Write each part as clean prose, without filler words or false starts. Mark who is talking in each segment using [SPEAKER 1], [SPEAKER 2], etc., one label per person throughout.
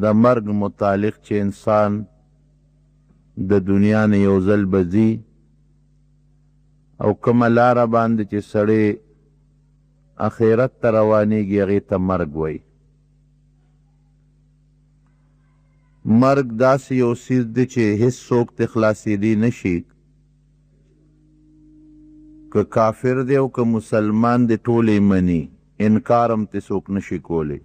[SPEAKER 1] د مرګ متعلق چې انسان د دنیا نه یو ځل به ځي او کومه لاره باندې چې سړی اخرت ته روانېږي هغې ته مرګ وایي. مرګ داسې یو څیز دی چې هیڅ څوک ترې خلاصېدی نه شي، که کافر دی او که مسلمان دی ټول یې مني، انکار هم ترې څوک نه شي کولی.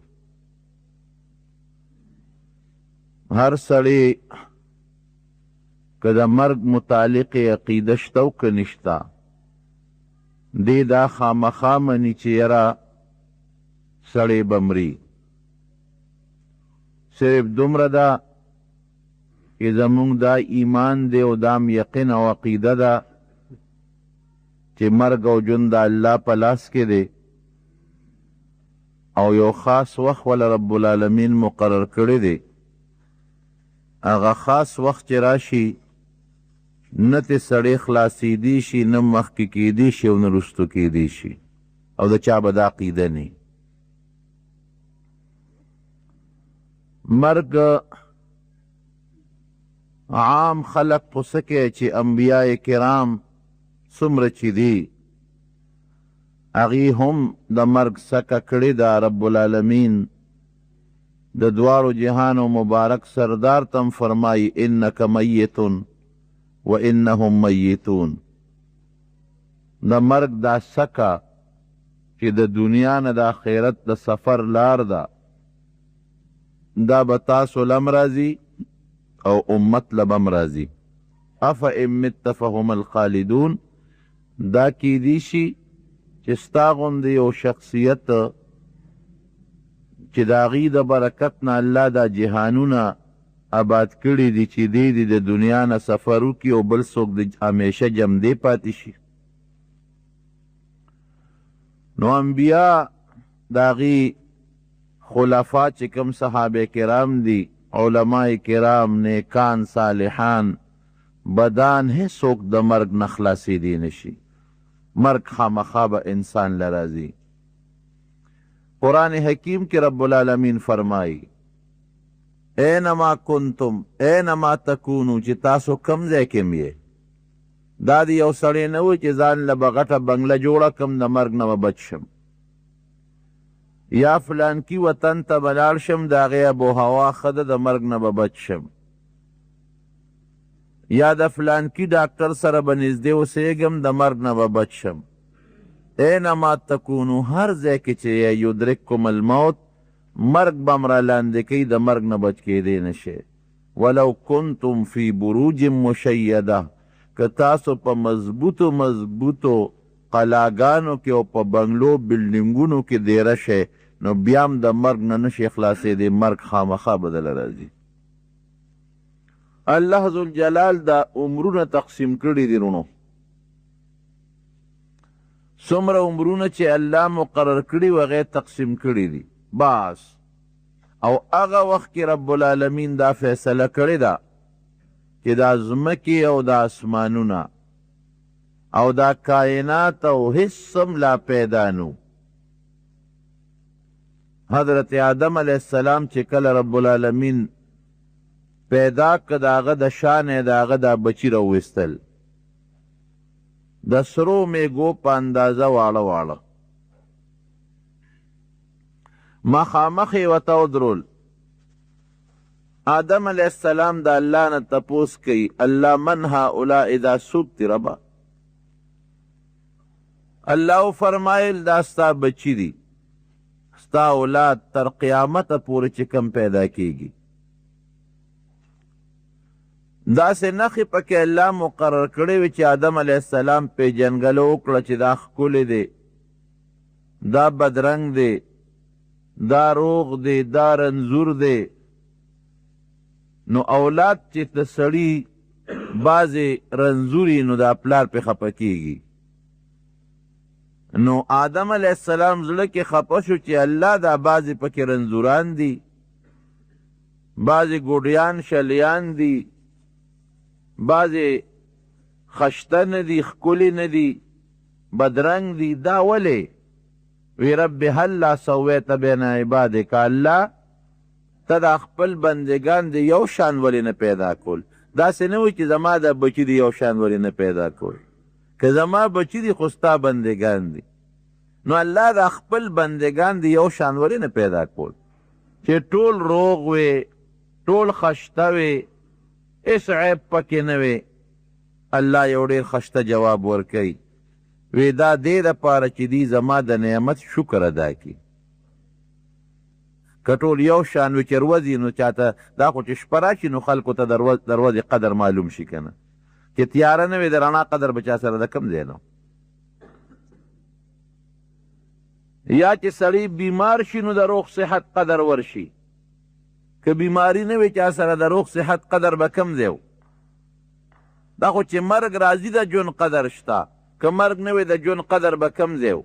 [SPEAKER 1] هر سړی که د مرګ متعلق عقیده شته او که نشته، دی دا خامخا مني چې یاره سړی به مري. صرف دومره ده چې زمونږ دا ایمان دی او دام یقین او عقیده ده چې مرګ او ژوند د الله په لاس کې دی او یو خاص وخت وله رب العالمین مقرر کړی دی. هغه خاص وخت چې راشي نه ترې سړی خلاصېدی شي، نه مخکې کېدی شي او نه رستو کېدی شي، او د چا به دا عقیده نه. مرګ عام خلق پسه کې چې انبیاء کرام څومره چې دي هغې هم د مرګ سکه کړې ده. رب العالمین د دواړو جهانو مبارک سردار تم فرمایي انک میتون و انهم میتون. د مرګ دا سکه چې د دنیا نه د آخرت د سفر لار ده، دا به تاسو لم راځي او امت لبم راځي. افئن مت فهم الخالدون. دا کیدی شي چې ستا غوندې یو شخصیت چې د هغې د برکت نه الله دا جهانونه آباد کړي دي چې دی د دنیا نه سفر وکړي او بل څوک د همیشه جمدې پاتې شي. نو انبیا د هغې خلفا چې کوم صحابه کرام دي، علماء کرام، نیکان، صالحان، بدان، هیڅوک د مرګ نه خلاصېدی نه شي. مرګ خامخا به انسان له راځي. قرآن حکیم کې رب العالمین فرمایي اینما کنتم اینما تکونو، چې تاسو کم ځای کې م یې. دا د یو سړی نه و چې ځان له به غټه بنګله جوړه کم د مرګ نه به بچ شم، یا فلانکي وطن ته به لاړ شم د هغې ابو هوا ښه ده د مرګ نه به بچ شم، یا د فلانکي ډاکټر سره به نږدې اوسېږم د مرګ نه به بچ شم. اینما تکونو، هر ځای کې چې یدرککم الموت، مرګ به م را لاندې کوي، د مرګ نه بچ کېدی نه شي. ولو کنتم فی بروج مشیده، که تاسو په مضبوطو قلاګانو کې او په بنګلو بلډینګونو کې دیره شئ، نو بیا هم د مرګ نه نشي خلاصېدی. مرګ خامخا بدله راځي. الله ذوالجلال دا عمرونه تقسیم کړي دي رونو، څومره عمرونه چې الله مقرر کړي و هغې تقسیم کړي دي بس. او هغه وخت کې رب العالمین دا فیصله کړې ده چې دا ځمکې او دا اسمانونه او دا کائنات او هیڅ هم لا پیدا نو. حضرت آدم علیه السلام چې کله رب العالمین پیدا که د هغه د شانې د هغه دا بچي راویستل، د سرو میږو په اندازه واړه واړه مخامخ یې ورته ودرول. آدم علیه السلام د الله نه تپوس کوي الله من هؤلاء، دا څوک دي ربه؟ الله فرمایل دا ستا بچي دي، ستا اولاد تر قیامته پورې چې کم پیدا کیږي. داسې نښې پکې الله مقرر کړی وي چې آدم علیه السلام پیژنګلو وکړه چې دا ښکلی دی، دا بدرنګ دی، دا روغ دی، دا رنځور دی. نو اولاد چې د سړي بعضې رنځوري نو دا پلار پې خفه کېږي. نو آدم علیه السلام زړه کې خفه شو چې الله دا بعضې پکې رنځوران دي، بعضې ګوډیان شلیان دي، بعضې خشته نه دي، ښکلي نه دي، بدرنګ دي. دا ولې؟ وی رب هلا سویت بین عبادک، الله ته دا خپل بندگان د یو شان ولې نه پیدا کول؟ داسې نه وي چې زما دا بچي د یو شان ولې نه پیدا کول؟ که زما بچي دي خو ستا بندگان دي، نو الله دا خپل بندگان د یو شان ولې نه پیدا کول چې ټول روغ وي، ټول خشته وي، هېڅ عیب پکې نه وي؟ الله یو ډېر خشته جواب ورکوي، وی دا دې دپاره چې دی زما د نعمت شکر ادا کړي. که ټول یو شان وي چې روځي نو چاته دا خو چې شپه راشي نو خلکو ته دروځې قدر معلوم شي که نه، چې تیاره نه وي د رڼا قدر به چا سره د کم ځای نه. یا چې سړی بیمار شي نو د روغ صحت قدر ورشي، که بیماری نه وي چا سره د روغ صحت قدر به کم ځای. دا خو چې مرګ راځي د ژوند قدر شته، که مرګ نه وي د ژوند قدر به کم ځای.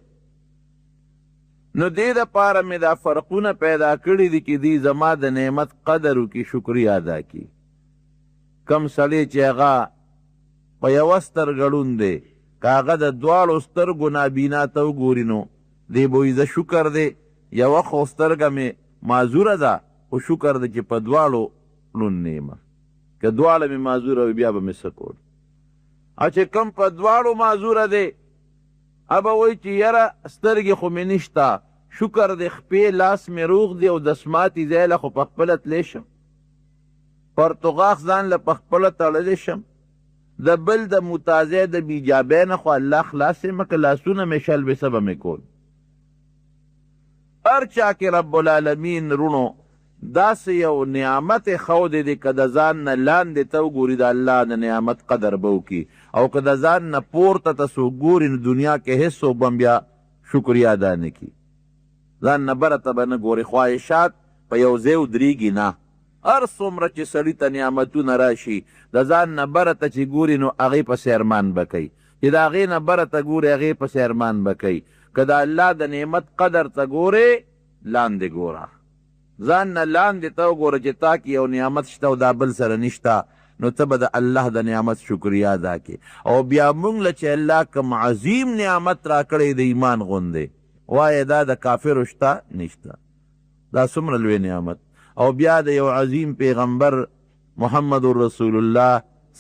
[SPEAKER 1] نو دې دپاره مې دا فرقونه پیدا کړي دي چې دی زما د نعمت قدر وکړي، شکریا ادا کړي. کم سړی چې هغه په یوه سترګه ړوند دی، که هغه د دواړو سترګو نابینا ته وګوري نو دی به وایي زه شکر دی یوه خو سترګه مې معذوره ده، خو شکر دی چې په دواړو ړوند نه یم. که دواړه مې معذوره وي بیا به مې څه کول؟ او چې کم په دواړو معذوره دی ابه وایي چې یاره سترګې خو مې نشته، شکر دی خپې لاس مې روغ دی او دسماتې ځای له خو په خپله تلی شم، پرتوغاښ ځان له په خپله تړلی شم، د بل د متازی د بیجابۍ نه خو الله خلاص یم، که لاسونه مې شل به څه به مې کول؟ هر چا کې رب العالمین رونو داسې یو نعمت ښودی دی، که د ځان نه لاندې ته وګوري د الله د نعمت قدر به وکړي، او که د ځان نه پورته ته څوک ګوري نو دنیا کې هېڅ څوک به بیا شکریا ادا نه کړي. ځان نه بره ته به نه ګوري، خواهشات په یو ځای ودرېږي نه. هر څومره چې سړي ته نعمتونه راشي د ځان نه بره ته چې ګوري نو هغې پسې ارمان به کوي، چې د هغې نه بره ته ګوري هغې پسې ارمان به کوي. که د الله د نعمت قدر ته ګورې لاندې ګوره، ځان نه لاندې ته وګوره چې تا کې یو نعمت شته او دا بل سره نشته، نو ته به د الله د نعمت شکریا ادا کړې. او بیا موږ له چې الله کوم عظیم نعمت راکړی د ایمان غوندې، وایه دا د کافرو شته نشته، دا څومره لوی نعمت. او بیا د یو عظیم پیغمبر محمد رسول الله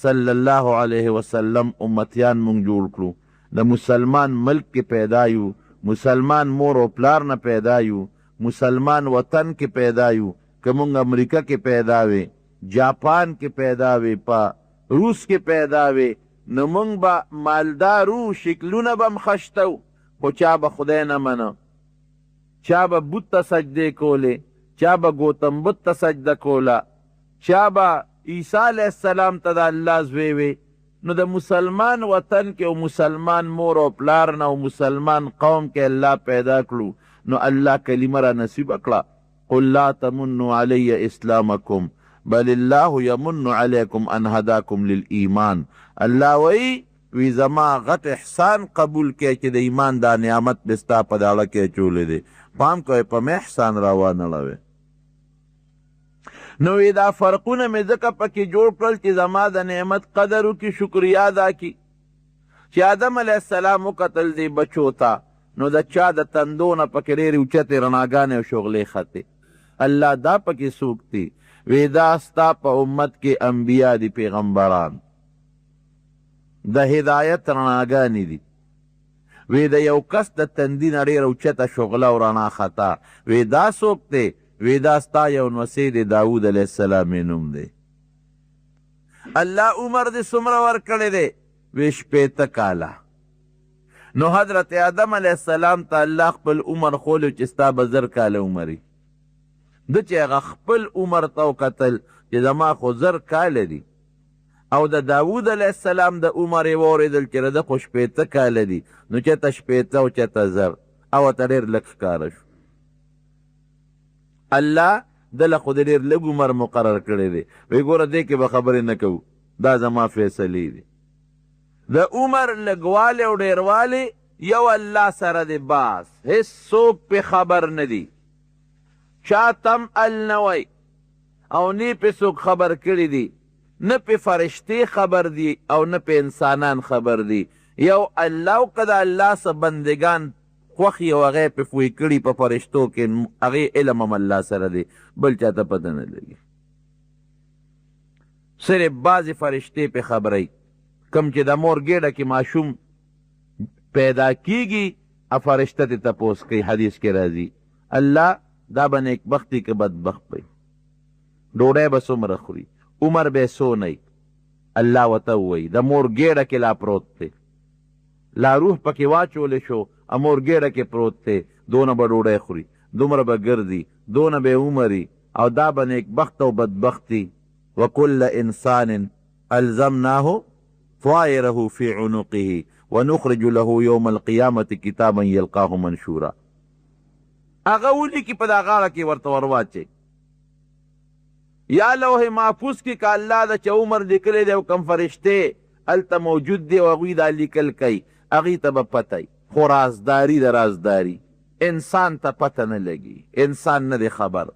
[SPEAKER 1] صلی الله علیه وسلم امتیان مونږ جوړ کړو، د مسلمان ملک کې پیدا یو، مسلمان مور او پلار نه پیدا یو، مسلمان وطن کې پیدا یو. که مونږ امریکا کې پیدا وي، جاپان کې پیدا وي، په روس کې پیدا وي، نو مونږ به مالدارو، شکلونه به م خشته و، خو چا به خدای نه منه، چا به بت ته سجدې کولې، چا به ګوتم بت ته سجده کوله، چا به عیسی علیه السلام ته د الله زوی وی. نو د مسلمان وطن کې او مسلمان مور او پلار نه او مسلمان قوم کې الله پیدا کړو، نو الله کلمه را نصیب کړه، قل لا تمنوا علی اسلامکم بل الله یمن علیکم ان هداکم للایمان. الله وی زما غټ احسان قبول کې چې د ایمان دا نعمت به ستا په داړه کې اچولی دی، پام کوئ په مې احسان راوانه لوي. نو دا فرقونه مې ځکه پکې جوړ کړل چې زما د نعمت قدر وکړي، شکریا ادا کړي. چې آدم علیه السلام وکتل دی بچو ته، نو د چا د تندو نه پکې ډېرې اوچتې رڼاګانې او شغلې ختې. الله دا پکې څوک دي؟ وی دا ستا په امت کې انبیا دي، پیغمبران د هدایت رڼاګانې دي. وی د یو کس د تندي نه ډېره اوچته شغله او رڼا خطا. وی دا څوک دی؟ وی دا ستا یو نوسی دی، داود علیه السلام یې نوم دی. الله عمر دې څومره ورکړی دی؟ وی 80 کاله. نو حضرت آدم علیه السلام ته الله خپل عمر خولو چې ستا به 1000 کاله عمر وي. ده چې هغه خپل عمر ته وکتل چې زما خو 1000 کاله دي، او د داود علیه السلام د عمر یې واورېدل چې ده خو 80 کاله دي، نو چېرته 80 او چېرته 1000، او ورته ډېر لږ ښکاره شو. الله دله خو د ډېر لږ عمر مقرر کړی دی. وی ګوره دې کې به خبرې نه کوو، دا زما فیصلې دي. د عمر لږوالی او ډېروالی یو الله سره دی، باس هېڅ څوک پې خبر نه دی. چا تم ال نه وی او نه پې څوک خبر کړي دي، نه پې فرشتې خبر دي او نه پې انسانان خبر دي. یو الله، او که د الله څه بندګان خوښ یې او هغه یې پې پوه کړي په فرشتو کې هغې علم هم الله سره دی بل چاته پته نه لګي صرف بعضې فرشتې پې خبرئ کم چې د مور ګېډه کې ماشوم پیدا کیږي فرشته تې تپوس کوي حدیث کې راځي الله دا به نیکبختي که بدبخت وي ډوډۍ به څومره خوري عمر به یې څونه الله ورته ووایي د مور ګېډه کې لا پروت دی لا روح پکې واچولی شو مور ګېډه کې پروت دی دونه به ډوډۍ خوري دومره به ګرځي دونه به یې عمري او دا به نیکبخت او بدبختي وکل انسان الزمناه طائره فی عنقه ونخرج له یوم القیامة کتابا یلقاه منشورا هغه ولیکي په دا غاړه کې ورته ورواچئ یا لوح محفوظ کې که الله د چا عمر لیکلی دی او کم فرشتې هلته موجود دی او هغوی دا لیکل کوي هغې ته به پته خو رازداري د رازداري انسان ته پته نه لګي انسان نه دی خبر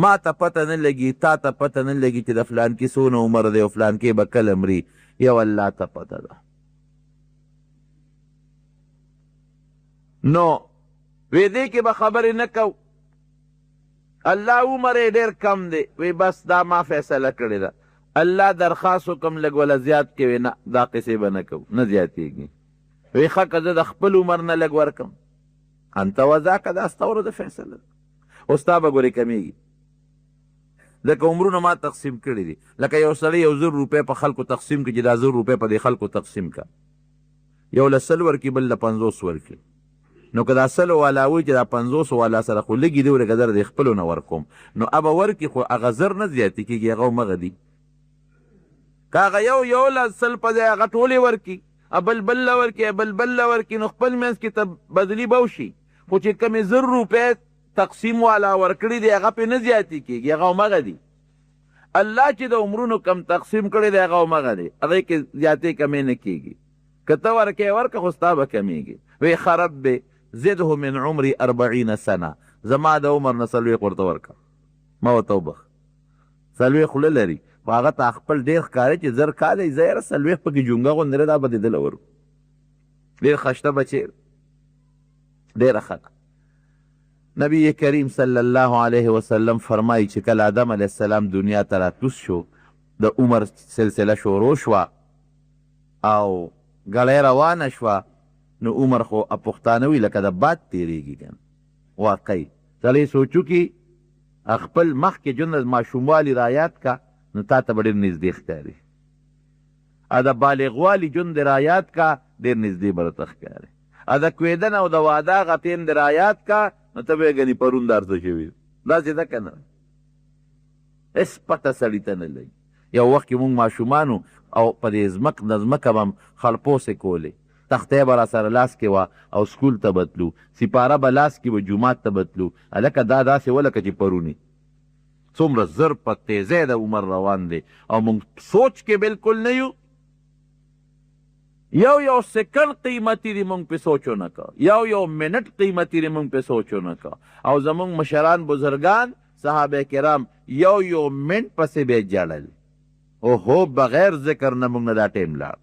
[SPEAKER 1] ما ته پته نه لګي تا ته پته نه لګي چې د فلان کې څونه عمر دی او فلان کې به کله مري یو الله ته پته ده نو وی دې کې به خبرې نه کوو الله عمر یې ډېر کم دی وی بس دا ما فیصله کړې ده الله درخواست وکم لږ وله زیات کوي نه دا قصې به نه کوو نه زیاتېږي وی ښه که زه د خپل عمر نه لږ ورکم انت وذاکه دا ستا ورځ فیصله ده اوس تا به ګورې کمیږي ځکه عمرونه ما تقسیم کړي دي لکه یو سړی 1,000 روپۍ په خلکو تقسیم کړي چې دا 1,000 روپۍ په دې خلکو تقسیم کا یو له 100 ورکړي بل له 50 ورکړي نو که دا 100 والا وایي چې دا 50 والا سره خو لږي دي ولکه زر د خپلو نه ورکوم نو ابه ورکړي خو هغه زر نه زیاتې کېږي هغه همغه دي که هغه یو له 100 په ځای هغه ټولې ورکړي بل بل له ورکړي بل له ورکړي نو خپل منځ کې ته بدلي به وشي خو چې کمې 1,000 روپۍ تقسیم والا ورکړي دی هغه پې نه زیاتې کېږي هغه همغه دي الله چې د عمرونو کم تقسیم کړی دی هغه همغه دی هغې کې زیاتې کمې نه کېږي که ته ورکې ورکه خو ستا به کمیږي وی خرب به زده من عمري 40 سنه زما د عمر نه 40 ورته ورکه ما ورته وبخ 40 خوله لري خو هغه ته خپل ډېر ښکاري چې زر کاله یې زه یاره 40 پکې جونګه غوندې دا به دې دله ورکو ډېر ښایسته بچی ډېره ښه نبی کریم صلی الله علیه وسلم فرمایي چې کله آدم علیه السلام دنیا ته راتوس شو د عمر سلسله شروع شوه او ګړۍ روانه شوه نو عمر خو پښتانه وي لکه د باد تېرېږي که واقعي سړی سوچو کې خپل مخکې ژوند د ماشوموالي رایاد کا نو تا ته به ډېر نږدې ښکاري د بالغوالي ژوند د رایاد کا ډېر نږدې به راته ښکاري د کوېدن او د واده هغه ټیم د رایاد کا نو ته به یې ګنې پرون دا ارزه شوي داسې ده که نه هېڅ پته سړي ته نه لګي یو وخت کې مونږ ماشومانو او په دې د ځمکه به هم خړپوسې کولې تختې به را سره لاس کې وه او سکول ته بتلو سپاره به لاس کې به جومات ته بتلو هلکه دا داسې ولکه چې پرونی څومره زر په تیزۍ د عمر روان دی او موږ سوچ کې بلکل نه یو یو سکنډ قیمتي دی موږ پې سوچ ونه که یو منټ قیمتي دی موږ پې سوچ ونه که او زموږ مشران بزرګان صحابه کرام یو منټ پسې به یې جړل اوهو بغیر ذکر نه موږ نه دا ټیم لاړ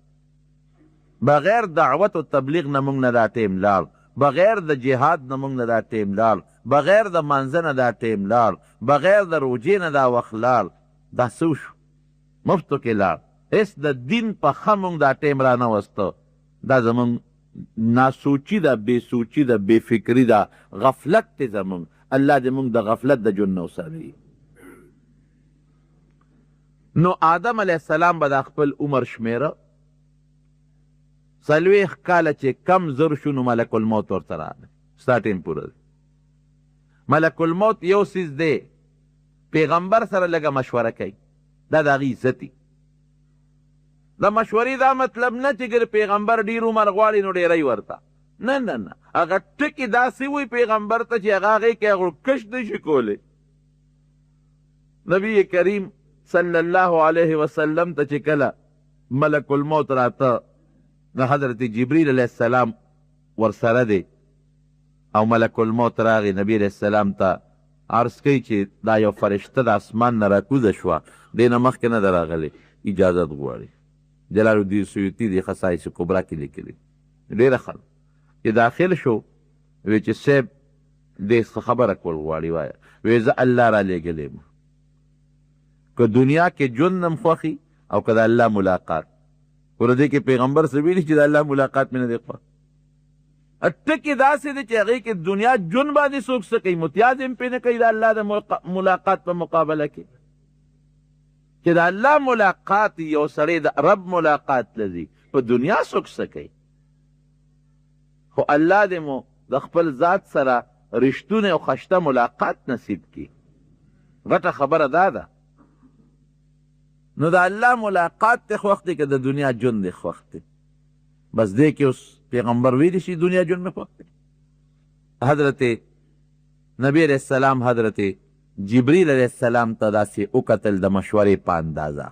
[SPEAKER 1] بغیر دعوت و تبلیغ نه موږ نه دا ټیم لاړ بغیر د جهاد نه موږ نه دا ټیم لاړ بغیر د مانځه نه دا ټیم لاړ بغیر د روجې نه دا وخت لاړ دا څه وشو مفتو کې لاړ هېڅ د دین په ښه موږ دا ټیم را نه وسته دا زموږ ناسوچي ده بې سوچي ده بې فکري ده غفلت دی زموږ الله دې موږ د غفلت د ژوند نه وساتي نو آدم علیه السلام به دا خپل عمر شمیره 40 کاله چې کم زر شو نو ملک الموت ورته راغی ستا ټیم پوره دی ملک الموت یو څیز دی پیغمبر سره لږه مشوره کوي دا د هغې عزت دی د مشورې دا مطلب نه چې ګر پیغمبر ډېر عمر غواړي نو ډېری ورته نه نه نه هغه ټکې داسې وایي پیغمبر ته چې هغه هغې کې هغه کش نه شي کولی نبی کریم صلی الله علیه وسلم ته چې کله ملک الموت راته د حضرت جبریل علیه السلام ورسره دی او ملک الموت راغی نبی علیه السلام ته عرض کوي چې دا یو فرشته د اسمان نه راکوزه شوه دې نه مخکې نه ده راغلی اجازت غواړي جلال الدین سیوطي د خصایص کبرا کې لیکلي ډېره ښه چې داخل شو وی چې صاحب دې څه خبره کول غواړي وایه وی زه الله را لېږلی یم که دنیا کې ژوند هم خوښي او که د الله ملاقات ورځې کې پیغمبر څه ویلي چې د الله ملاقات مې نه دی خوښ ټکې داسې دی چې هغې کې دنیا ژوند باندې څوک څه کوي متیاز هم پرې نه کوي د الله د ملاقات په مقابله کې چې د الله ملاقات یو سړی د رب ملاقات لذي په دنیا څوک څه کوي خو الله دې مو د خپل ذات سره رښتونی او خشته ملاقات نصیب کړي غټه خبره دا ده نو د الله ملاقات ته خوښ دی که د دنیا ژوند دی خوښ دی بس دې کې اوس پیغمبر ویلی شي دنیا ژوند مې خوښ دی حضرت نبی علیہ السلام حضرت جبریل علیہ السلام ته داسې وکتل د مشورې په اندازه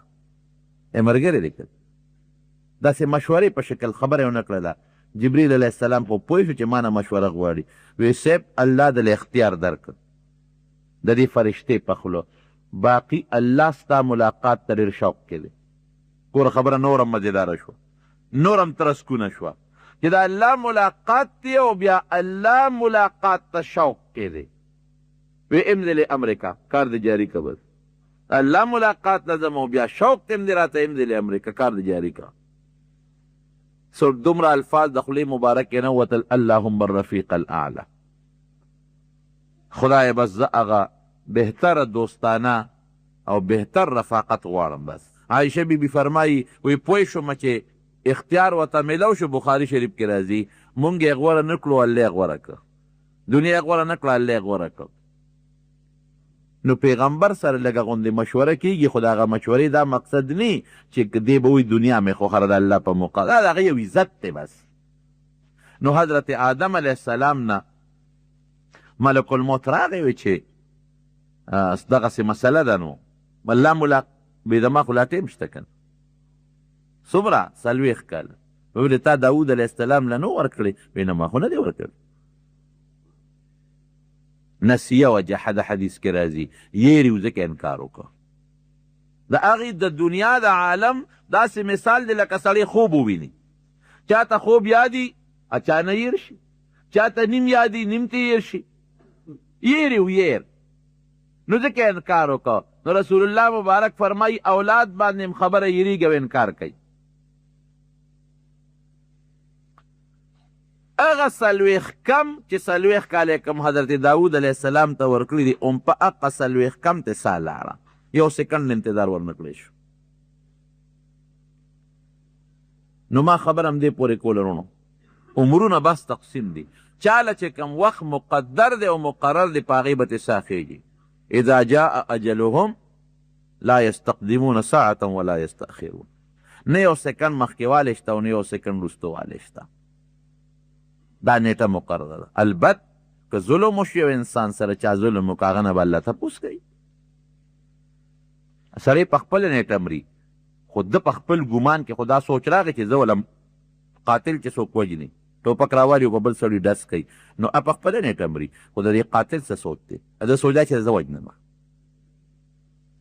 [SPEAKER 1] ملګري لیکل داسې مشورې په شکل خبره یې ونه کړله جبریل علیہ السلام خو پوه شو چې ما نه مشوره غواړي وی صاحب الله دله اختیار درکړ د دې فرشتې په خولو باقي الله ستا ملاقات ته ډېر شوق کې دی ګوره خبره نورم مزېداره شوه نورم ترسکونه شوه چې د الله ملاقات دی او بیا الله ملاقات ته شوق کې دی وی امضل امریکا کار د جاری که بس الله ملاقات لازم او بیا شوق تم دی راته امضل امریکا کار د جاری که سو دومره الفاظ د خولې مبارک نه وتل اللهم الرفیق الاعلی خدای بس زه هغه بهتر دوستانه او بهتر رفاقت غواړم بس عایشه بیبي فرمایي وی پوه شومه چې اختیار ورته میلو شو بخاري شریف کې راځي مونږ یې غوره نه کړو الله یې غوره کړ دنیا یې غوره نه کړه الله یې غوره کړ نو پیغمبر سره لږه غوندې مشوره کېږي خو د هغه مشورې دا مقصد نه چې دې به وایي دنیا مې خوښه د الله په موقع دا د هغه یو عزت دی بس نو حضرت آدم علیه السلام نه ملک الموت راغی وی چې دغسې مسله ده نو الله ملاق بې دما خو لا ټیم شته که نه څومره 40 کاله ویلې تا داود علیه السلام له نو ورکړې وی نه ما خو نه دی ورکړی نسیه و جحد حدیث کې راځي یېري و ځکه انکار وکړه د هغې د دنیا د عالم داسې مثال دی لکه سړی خوب وویني چاته خوب یادي اچا نه یېر شي چاته نیم یادي نیم ته یېر شي یېري و یېر نو ځکه انکار وکړه نو رسول الله مبارک فرمایي اولاد باندې خبره یېرېږي او انکار کوي هغه 40 کم چې 40 کاله کم حضرت داود علیه السلام ته ورکړي دي هم په هغه 40 کم ته سا لاړه یو سکنډ انتظار ورنه کړی شو نو ما خبر هم دې پورې کوله رونو عمرونه بس تقسیم دي چاله چې کم وخت مقدر دی او مقرر دی په هغې به تې سا خېږي اذا جاء اجلهم لا يستقدمون ساعة ولا يستأخرون نه یو سکنډ مخکې والی شته او نه یو سکنډ وروسته والی شته دا نیټه مقرره ده البت که ظلم وشي یو انسان سره چا ظلم وکړه هغه نه به الله تپوس کوي سړی په خپله نیټه مري خو ده په خپل ګمان کې خو دا سوچ راغی چې زه ولم قاتل چې څوک وجني ټوپک راوالي په بل سړي ډس کوي نو په خپله نیټه مري خو د دې قاتل څه سوچ دی ده سوچ دی چې زه وجنم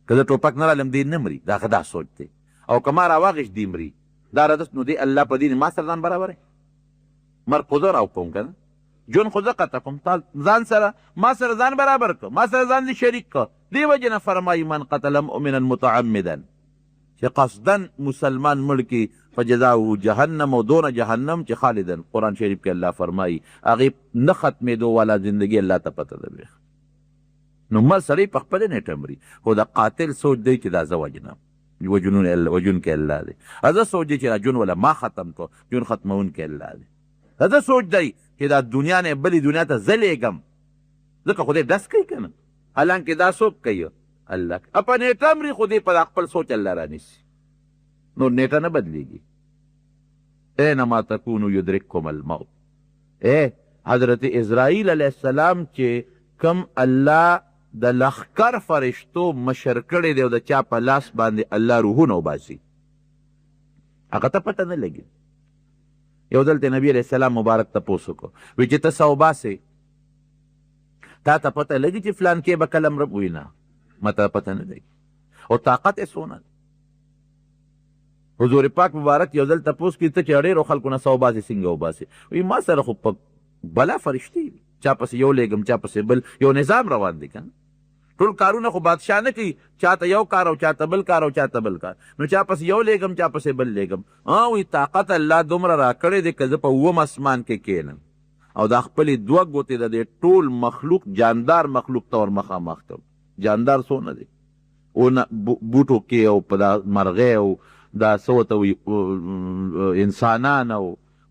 [SPEAKER 1] که زه ټوپک نه رالم دی نه مري دا ښه دا سوچ دی او که ما راواغېش دی مري دا راده نو دی الله په دین ما سره ځان برابر مرګ خو زه راوکوم که نه ژوند خو زه قطع کوم ځان سره ما سره ځان برابر کړه ما سره ځان دې شریک کړه دې وجې نه فرمایي من قتل مؤمنا متعمدا چې قصدا مسلمان مړ کړي فجزاؤه جهنم او دونه جهنم چې خالدن قرآن شریف کې الله فرمایي هغې نه ختمېدو والا زندګي الله ته پته ده نو مړ سړی په خپله نیټه مري خو د قاتل سوچ دی چې دا زه وجنم وجونکی الله دی زه سوچ دی چې دا ژوند ولا ما ختم کړو ژوند ختمونکی الله دی دا سوچ دی چې دا دنیا نه بلې دنیا ته زه لیږم ځکه خدای ډس کوي که نه حالانکې دا څوک کوي الله په نیټه مري خو دې په خپل سوچ الله رانیسي نور نیټه نه بدلیږي اینما تکونو یدرککم الموت حضرت اسرائیل علیه السلام چې کم الله د لښکر فرشتو مشر کړی دی او د چا په لاس باندې الله روحونه وباسي هغه ته پته نه لګي یو دلته نبی علیه السلام مبارک تپوس وکړو وی چې ته څه وباسې تا ته پته لګي چې فلان کې به کله مرب وي نه ما ته پته نه لګي او طاقت یې څونه حضور پاک مبارک یو ځل تپوس کړي ته چې ډېرو خلکو نه څه وباسې څنګه وباسې وایي ما سره خو په بلا فرشتې دي چا پسې یو لیږم چا پسې بل، یو نظام روان دی که ټول کارونه خو بادشاه نه کوي، چاته یو کار او چاته بل کار او چاته بل کار، نو چا پسې یو لیږم چا پسې بل لیږم. وایي طاقت الله دومره راکړی دی که زه په اووم اسمان کې کښېنم او دا خپلې دوه ګوتې د دې ټول مخلوق جاندار مخلوق ته ور مخامخ کړم. جاندار څونه دی اونه بوټو کې او په دا مرغۍ او دا څه ورته وایي انسانان او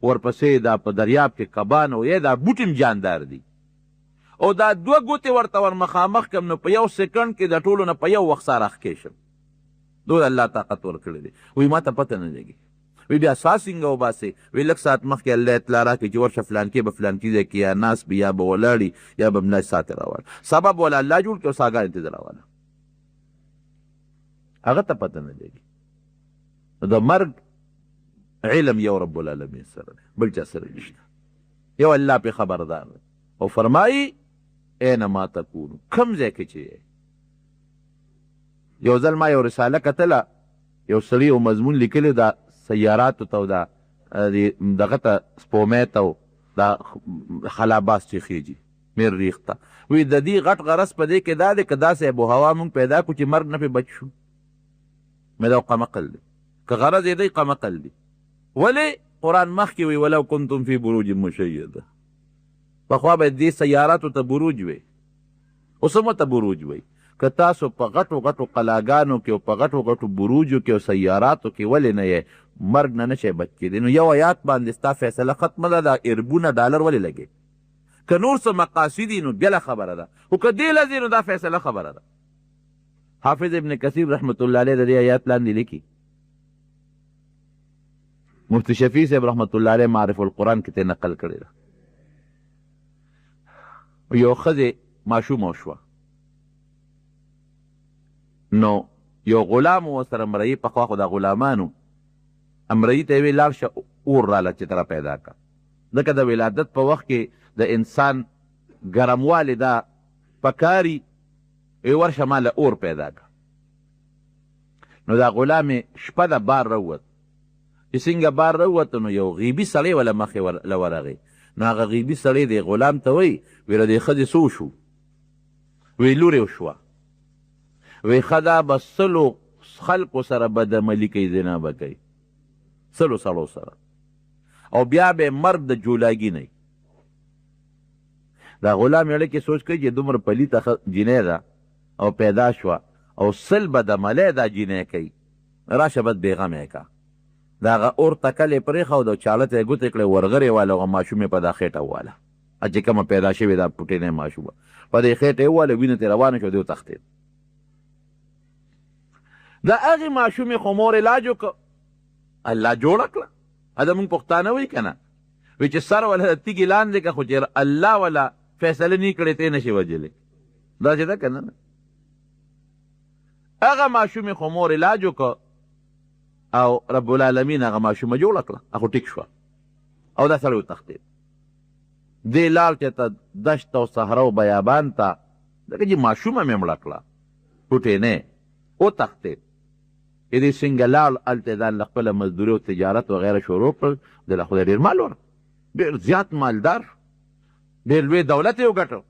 [SPEAKER 1] ورپسې دا په دریاب کې کبان او دا بوټ هم جاندار دي او دا دوه ګوتې ورته ور مخامخ کړم نو په یو سکنډ کې د ټولو نه په یو وخت سره ښکې شم. دونه الله طاقت ورکړی دی. وایي ما ته پته نه لګي. وی بیا سا څنګه وباسې؟ وی لږ ساعت مخکې الله اطلاع راکړي چې ورشه فلانکې به فلانکي ځای کې یا ناست بي یا به ولاړي یا به ملا ساتې راواله، سبب والا الله جوړ کړي او ساګانې ته راواله، هغه ته پته نه لګي. نو د مرګ علم یو رب العالمین سره دی، بل چا سره نشته. یو الله پې خبردار دی او فرمایي اینما تکونو، کوم ځای کې چې یو ځل ما یو رساله کتله، یو سړي یو مضمون لیکلی دا سیاراتو ته او دا دغه ته سپومۍ ته او دا خلاباس چې خیږي مریخ ته، وایي د دې غټ غرض په دې کې دا دی که داسې ابو هوا مونږ پیدا کړو چې مرګ نه پې بچ شو. مې دا قمقل دی، که غرض یې دی قمقل دی. ولې قرآن مخکې وایي ولو کنتم فی بروج مشیده، پخوا به دې سیاراتو ته بروج وی، اوس هم ورته بروج وی. که تاسو په غټو غټو قلاګانو کې او په غټو غټو بروجو کې او سیاراتو کې ولې نه یې مرګ نه نشئ بچ کېدی، نو یو آیات باندې ستا فیصله ختمه ده. دا اربونه ډالر ولې لګې؟ که نور څه مقاصد نو بله خبره ده، خو که دې لځې نو دا فیصله خبره ده. حافظ ابن کثیر رحمت الله علیه د دې آیات لاندې لیکي، مفتی شفیع صاحب رحمت الله علیه معرف القرآن کې ته نقل کړی ده. یو ښځې ماشومه شوه، نو یو غلام ورسره مرئي، پخوا خو دا غلامانو مرئي ته یې وی لاړ شه اور راله چې ته را پیدا کړه، ځکه د ولادت په وخت کې د انسان ګرموالی دا پکاري، وی ورشه ما له اور پیدا کړه. نو دا غلام شپه د بار راووت، چې څنګه بار راووت نو یو غیبي سړی وله مخې له ورغی. نو هغه غیبي سړی دی غلام ته وایي ویره دې ښځې څه وشو؟ وی لورې وشوه. وی خدا به سلو خلقو سره بدعملي کوي، زنا به کوي سلو سړو سره، او بیا به مرګ د جولاګي نه. دا غلام یړه کې سوچ کوي چې دومره پلیته جینۍ ده او پیدا شوه او سل بدعملی دا جینۍ کوي، راشه بد بېغمه کا. د هغه اور تکل یې پرېښود او چاړه ته یې ګوتې کړې، ورغرې واله هغه ماشوم یې په دا خېټه وواله، چې کومه پیدا شوې دا پوټینۍ ماشومه په دې خېټه یې وواله، وینه ترې روانه شوه، دی وتښتېد. د هغې ماشومې خو مور علاج وکړه، الله جوړه کړه. دا مونږ پښتانه وایي که نه، وایي چې سر وله د تیږې لاندې که، خو چې الله وله فیصله نه کړې ته یې نشي وجلی. داسې ده که نه؟ هغه ماشومې خو مور علاج وکړه او رب العالمین هغه ماشومه جوړه کړه، هغه ټیک شوه او دا سړی وتښتېد. دې لاړ چې ته دشت او صحرا او بیابان ته، ځکه چې ماشومه مې مړه کړه پوټینۍ، وتښتېد. دې څنګه لاړ، هلته یې ځان له خپله مزدوري او تجارت وغیره شروع کړل، د له خدای ډېر مال ور، ډېر زیات مالدار، ډېر لوی دولت یې وګټو.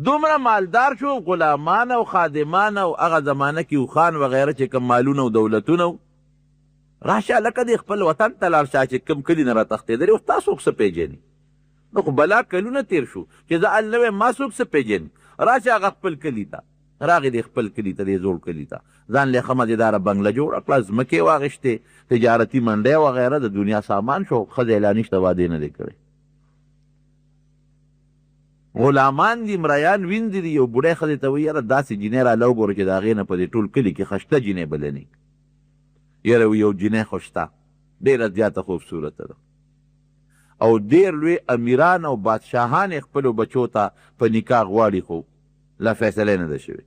[SPEAKER 1] دومره مالدار شو، غلامان او خادمان او هغه زمانه کې اوښان وغیره چې کوم مالونه او دولتونه و، راشه لکه دې خپل وطن ته لاړ شه چې کوم کلي نه راتښتېدلې، اوس تا څوک څه پېژني؟ نو خو بلا کلونه تېر شو چې زه هلته ویم ما څوک څه پېژني؟ راشه هغه خپل کلي ته راغی، دې خپل کلي ته، دې زوړ کلي ته ځان له ښه مزېداره بنګله جوړه کړه، ځمکې یې واخېستې، تجارتي منډۍ وغیره د دنیا سامان شو، ښځه یې لا نشته وادې نه دی کړی. غلامان دي، مریان ویندې دي. یو بوډۍ ښځې ته وایي یاره داسې جینۍ راله وګوره چې د هغې نه په دې ټول کلي کې ښه شته جینۍ بله نه. یاره یو جینۍ خو شته، ډېره زیاته خوبصورته ده او ډېر لوی امیران او بادشاهان یې خپلو بچو ته په نکاح غواړي، خو لا فیصله نه ده شوې.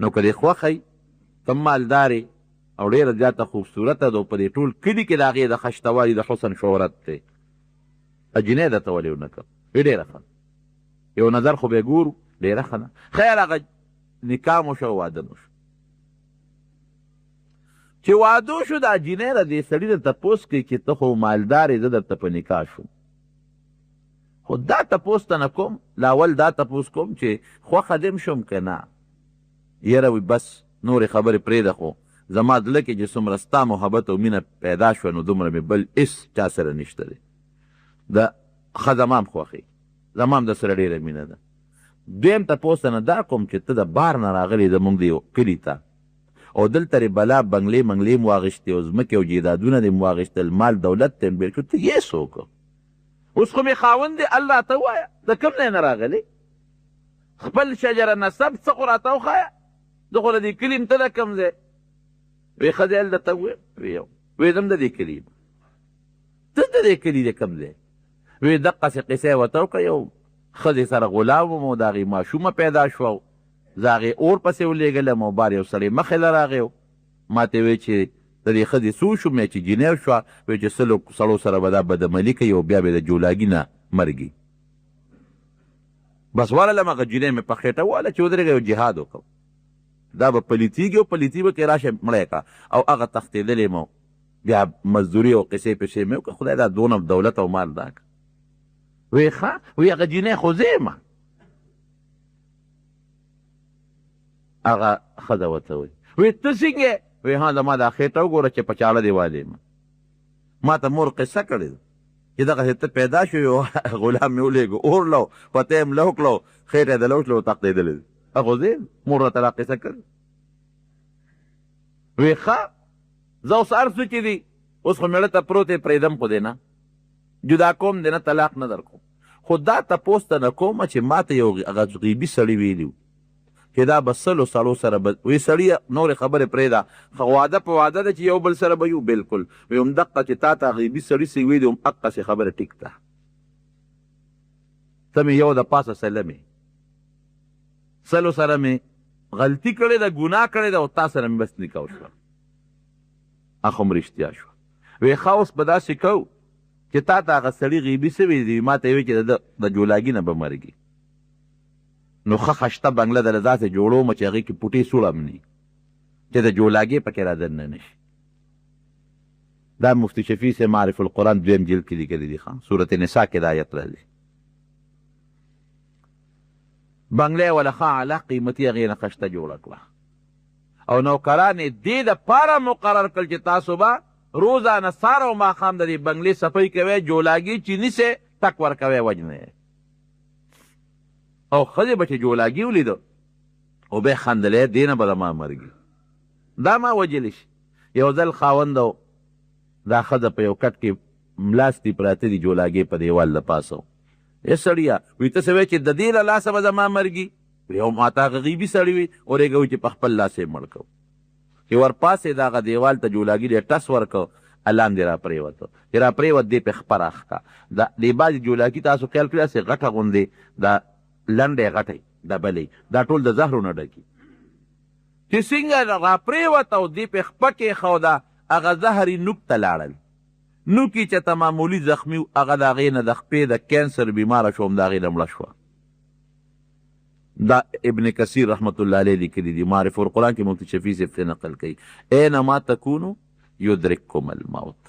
[SPEAKER 1] نو که دې خوښی ته مالدارې او ډېره زیاته خوبصورته ده او په دې ټول کلي کې د هغې د ښه شتوالي د حسن شهرت دی، جینۍ درته ولې ونه کړم؟ ډېره ښه، یو نظر خو به ګورو، ډېره ښه ده. خیر هغه نکاح مو شو، واده مو شو. چې واده شو، دا جینۍ د دې سړي نه تپوس کوي چې ته خو مالدار یې، زه درته په نکاح شوم، خو دا تپوس ته نه کوم، لاول دا تپوس کوم چې خوښه دې م شوم که نه. یره وي بس نورې خبرې پرېږده، خو زما زړه کې چې څومره ستا محبت او مینه پیدا شوه نو دومره مې بل هېڅ چا سره نشته دی. د ښه زما هم خوښوي، زما هم در سره ډېره مینه ده. دویم تپوس ته نه دا کوم چې ته د بار نه راغلی زموږ د یو کلي ته او دلته یې بلا بنګلې منګلې م واغېښتې او ځمکې او جیدادونه دې م واغېښتل، مال دولت ته م بېل شو، ته یې څوک؟ اوس خو مې خاوند دی، الله ته ووایه د کوم ځای نه راغلی؟ خپل شجره نسب څه خو راته وښایه، زه خو له دې کلي م ته د کوم ځای؟ وی ښه ځای درته وویم، وی زه م د دې کلي یم. ته د دې کلي د کوم ځای؟ وی دقسې قصه یې ورته وکړه، یو ښځې سره غلام وم او د هغې ماشومه پیدا شوه، زه هغې اور پسې ولېږلم او بار یو سړی مخې له راغی و ما ته وی چې د دې ښځې څو شو؟ مې چې جینۍ شوه، وی چې سلو سړو سره به دا بدعملي کوي او بیا به د جولاګي نه مرګي. بس ورلم هغه جینۍ مې په خېټه وواله چې ودرېږه یو جهاد وکړو. دا به پلیتېږي او پلیتي به کې راشه مړی کا او هغه تښتېدلی م بیا مزدوري او قصې پسې مې وکړه، خدای دا دونه دولت او مال دا که. وی ښه، وی هغه جینۍ خو زه یم. هغه ښځه ورته وایي، وی ته څنګه؟ وی ها زما دا خېټه وګوره چې په چاړه دې والې یم. ما ته مور قصه کړې ده چې دغسې ته پیدا شوې او غلام مې ولېږو، اور لو پته یې م لو کړو، خېټه یې د لو کړو تښتېدلی دی. هغه زه یم، مور راته دا قصه کړې. وی ښه زه اوس هر څه چې دي اوس خو مېړه ته پروت یې پرېږدم خو دی نه جدا کوم دی نه طلاق نه در کوم. خو دا تپوس ته نه کومه چې ما ته یو هغه غیبي سړي ویلي و چې دا به سلو سړو سره به وی سړي نورې خبرې پرېږده، خو واده په واده ده چې یو بل سره به یو بلکل. وی همدقه چې تا ته غیبي سړي څه ویلي هم هغسې خبره ټیک ده. ته مې یو د پاسه سلمې سلو سره مې غلطي کړې ده، ګناه کړې ده او تا سره مې بس نکاح وشوه، هغه هم رښتیا شوه. وی ښه اوس به داسې کوو چې تا ته هغه سړي غیبي څه ویلي دي، ما ته یې وایي چې د جولاګي نه به مرګي. نو ښه خشته بنګله دله داسې جوړوم چې هغې کې پوټې سوړه م نه چې د جولاګې پکې را دننه نه شي. دا مفتي شفیع سے معرف القرآن دویم جلد کې لیکلي دي، صورت نساء کې دا آیت راځي. بنګله یې وله ښه اعلی قیمتي هغې نه خشته جوړه کړه او نوکران یې دې دپاره مقرر کړل چې تاسو به روزانه سهار او ماښام د دې بنګلې صفۍ کوئ، جولاګي چې نیسئ ټک ورکوئ وجنئ. او ښځې به چې جولاګي ولیده او بیا خندلی دې نه به د ما مرګي، دا ما وجلی شي. یو ځل خاوند او دا ښځه په یو کټ کې ملاستي پراته دي جولاګې په دیوال د پاسه. ای سړیه وایي ته څه وایې چې د دې له لاسه به زما مرګي؟ یو ما ته هغه غیبي سړي وي اورېږه وایي چې په خپل لاس یې مړ کړو. چې ورپاسې د هغه دیوال ته جولاګي دی ټس ورکړو، لاندې را پرېوته، چې را پرېوت دې پې خپه راښکه. دې بعضې جولاګي تاسو خیال کړئ داسې غټه غوندې دا لنډی غټی ډبلې دا ټول د زهرو نه ډکي چې څنګه را پرېوته او دې پې خپه کېښوده، هغه زهر یې نوک ته لاړل. نوک یې چې ته معمولي زخمي هغه د هغې نه د خپې د کینسر بیماره شوه، د هغې نه مړه شوه. دا ابن کثیر رحمت الله علیه لیکلي دي، معرف القرآن کې مفتي شفیع صاحب ته نقل کوي، اینما تکونو یدرککم الموت.